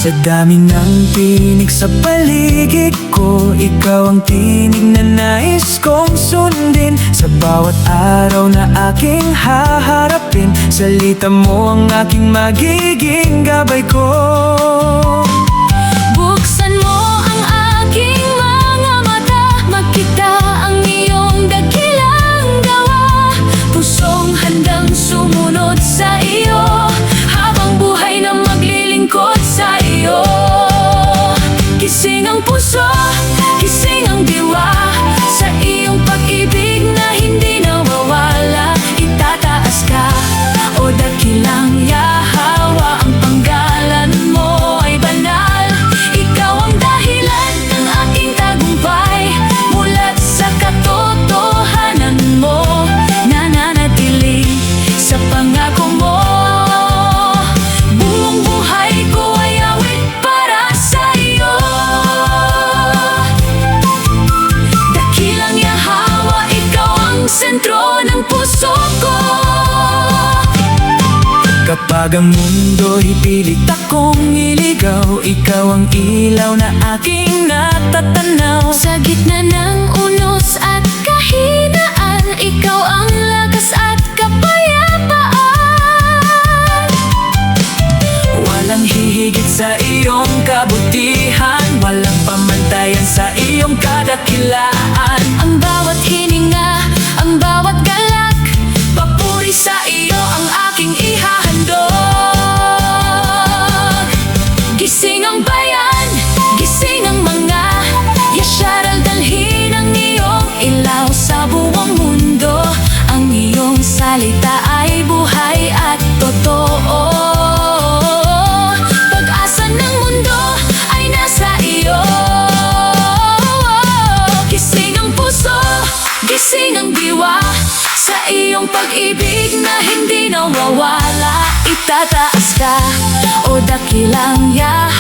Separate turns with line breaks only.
Sa dami ng tinig sa paligid ko, ikaw ang tinig na nais kong sundin. Sa bawat araw na aking haharapin, salita mo ang aking magiging gabay ko.
Buksan mo ang aking mga mata, makita ang iyong dakilang gawa. Pusong handang sumunod sa iyo, habang buhay na maglilingkod sa iyo. Gising ang puso, gising ang diwa, sa iyong pag-ibig na hindi nawawala. Itataas ka, o dakilang yahawa, ang panggalan mo ay banal. Ikaw ang dahilan ng aking tagumpay, mulat sa katotohanan mo, nananatili sa pangako mo. Buong buhay ko ay awit para sa iyo. Dakilang yahawa, ikaw ang sentro ng puso ko.
Kapag ang mundo'y pilit akong iligaw, ikaw ang ilaw na aking natatanaw.
Sa gitna ng unos at kahinaan, ikaw ang lakas at kapayapaan.
Walang hihigit sa iyong kabutihan, walang pamantayan sa iyong kadakilaan.
Ang bawat hininga, ang bawat galak, papuri sa iyo ang aking ihahandog. Gising ang bayan, gising ang mga yasyar, dalhin ang iyong ilaw sa buong mundo. Ang iyong salita ay buhay at totoo. Pag-asa ng mundo ay nasa iyo. Gising ang puso, gising ang diwa, sa iyong pag-ibig na hindi nawawala. Itataas ka, o dakilang yahawa,